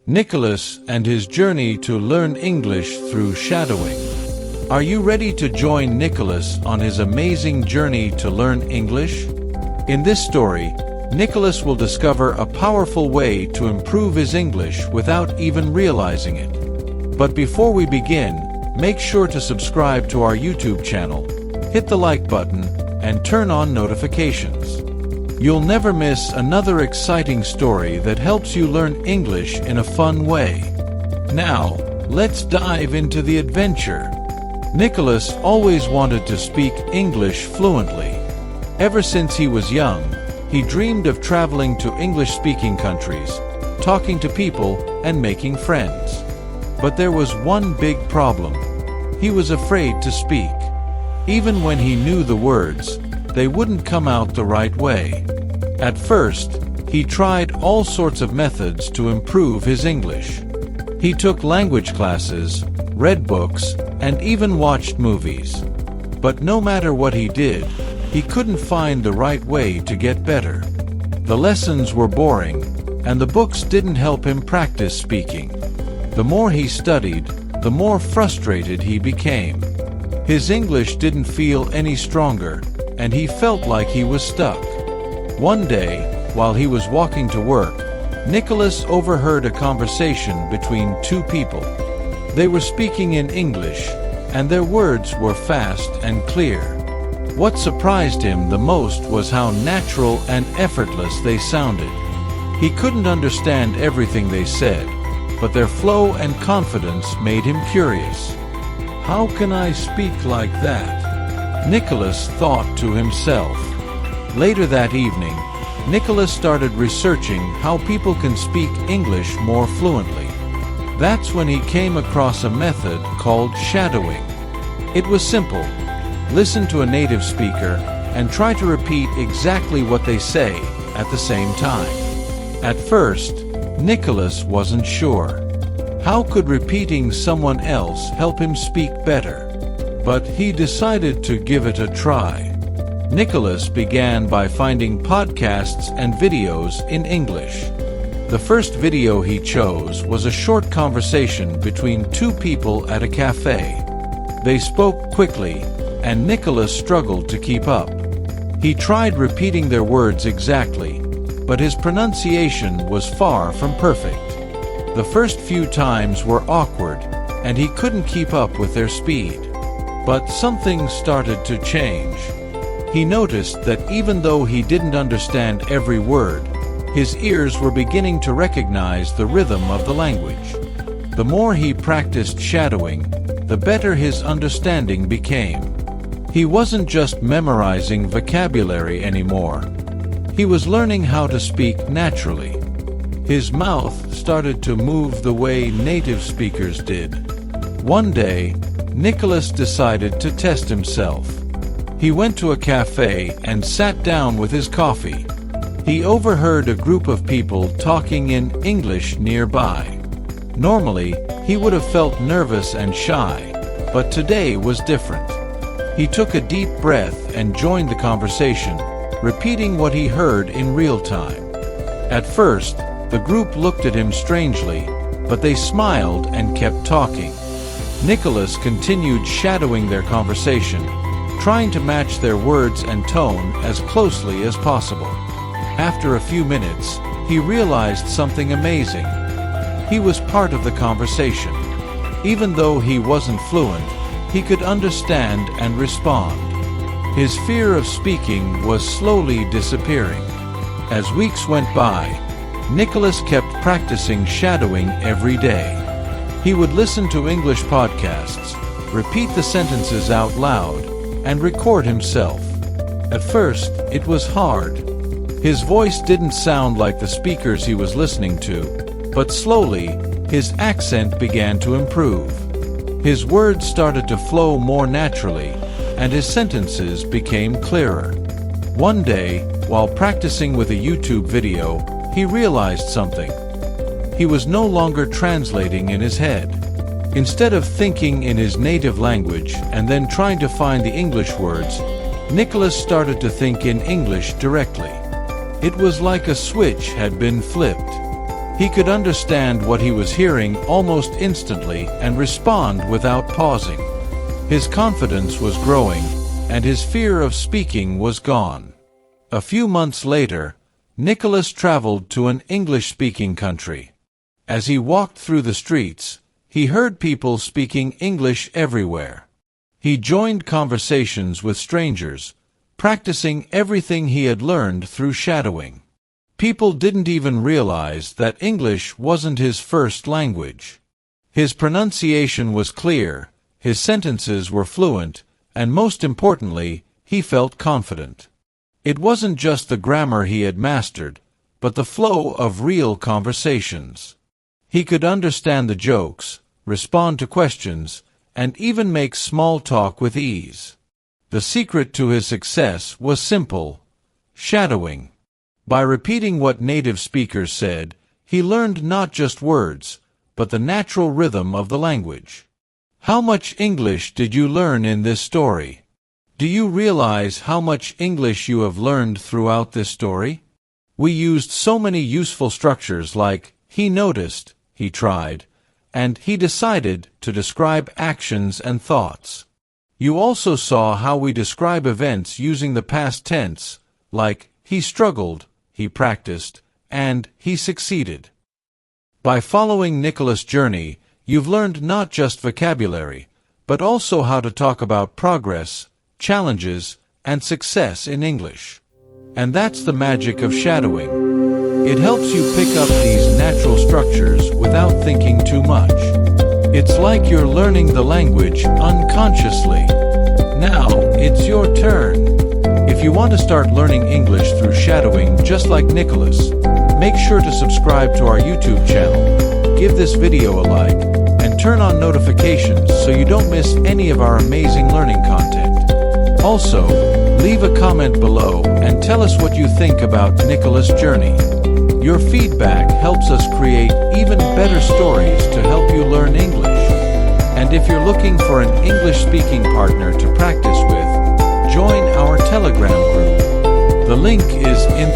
Nicholas and his journey to learn English through shadowing. Are you ready to join Nicholas on his amazing journey to learn English? In this story, Nicholas will discover a powerful way to improve his English without even realizing it. But before we begin, make sure to subscribe to our YouTube channel, hit the like button, and turn on notifications. You'll never miss another exciting story that helps you learn English in a fun way. Now, let's dive into the adventure. Nicholas always wanted to speak English fluently. Ever since he was young, he dreamed of traveling to English-speaking countries, talking to people, and making friends. But there was one big problem. He was afraid to speak. Even when he knew the words, they wouldn't come out the right way. At first, he tried all sorts of methods to improve his English. He took language classes, read books, and even watched movies. But no matter what he did, he couldn't find the right way to get better. The lessons were boring, and the books didn't help him practice speaking. The more he studied, the more frustrated he became. His English didn't feel any stronger, and he felt like he was stuck. One day, while he was walking to work, Nicholas overheard a conversation between two people. They were speaking in English, and their words were fast and clear. What surprised him the most was how natural and effortless they sounded. He couldn't understand everything they said, but their flow and confidence made him curious. How can I speak like that? Nicholas thought to himself. Later that evening, Nicholas started researching how people can speak English more fluently. That's when he came across a method called shadowing. It was simple. Listen to a native speaker and try to repeat exactly what they say at the same time. At first, Nicholas wasn't sure. How could repeating someone else help him speak better? But he decided to give it a try. Nicholas began by finding podcasts and videos in English. The first video he chose was a short conversation between two people at a cafe. They spoke quickly, and Nicholas struggled to keep up. He tried repeating their words exactly, but his pronunciation was far from perfect. The first few times were awkward, and he couldn't keep up with their speed. But something started to change. He noticed that even though he didn't understand every word, his ears were beginning to recognize the rhythm of the language. The more he practiced shadowing, the better his understanding became. He wasn't just memorizing vocabulary anymore. He was learning how to speak naturally. His mouth started to move the way native speakers did. One day, Nicholas decided to test himself. He went to a cafe and sat down with his coffee. He overheard a group of people talking in English nearby. Normally, he would have felt nervous and shy, but today was different. He took a deep breath and joined the conversation, repeating what he heard in real time. At first, the group looked at him strangely, but they smiled and kept talking. Nicholas continued shadowing their conversation, trying to match their words and tone as closely as possible. After a few minutes, he realized something amazing. He was part of the conversation. Even though he wasn't fluent, he could understand and respond. His fear of speaking was slowly disappearing. As weeks went by, Nicholas kept practicing shadowing every day. He would listen to English podcasts, repeat the sentences out loud, and record himself. At first, it was hard. His voice didn't sound like the speakers he was listening to, but slowly, his accent began to improve. His words started to flow more naturally, and his sentences became clearer. One day, while practicing with a YouTube video, he realized something. He was no longer translating in his head. Instead of thinking in his native language and then trying to find the English words, Nicholas started to think in English directly. It was like a switch had been flipped. He could understand what he was hearing almost instantly and respond without pausing. His confidence was growing, and his fear of speaking was gone. A few months later, Nicholas traveled to an English-speaking country. As he walked through the streets, he heard people speaking English everywhere. He joined conversations with strangers, practicing everything he had learned through shadowing. People didn't even realize that English wasn't his first language. His pronunciation was clear, his sentences were fluent, and most importantly, he felt confident. It wasn't just the grammar he had mastered, but the flow of real conversations. He could understand the jokes, respond to questions, and even make small talk with ease. The secret to his success was simple: shadowing. By repeating what native speakers said, he learned not just words, but the natural rhythm of the language. How much English did you learn in this story? Do you realize how much English you have learned throughout this story? We used so many useful structures like he noticed, he tried, and he decided to describe actions and thoughts. You also saw how we describe events using the past tense, like he struggled, he practiced, and he succeeded. By following Nicholas' journey, you've learned not just vocabulary, but also how to talk about progress, challenges, and success in English. And that's the magic of shadowing. It helps you pick up these natural structures without thinking too much. It's like you're learning the language unconsciously. Now, it's your turn. If you want to start learning English through shadowing just like Nicholas, make sure to subscribe to our YouTube channel, give this video a like, and turn on notifications so you don't miss any of our amazing learning content. Also, leave a comment below and tell us what you think about Nicholas' journey. Your feedback helps us create even better stories to help you learn English. And if you're looking for an English-speaking partner to practice with, join our Telegram group. The link is in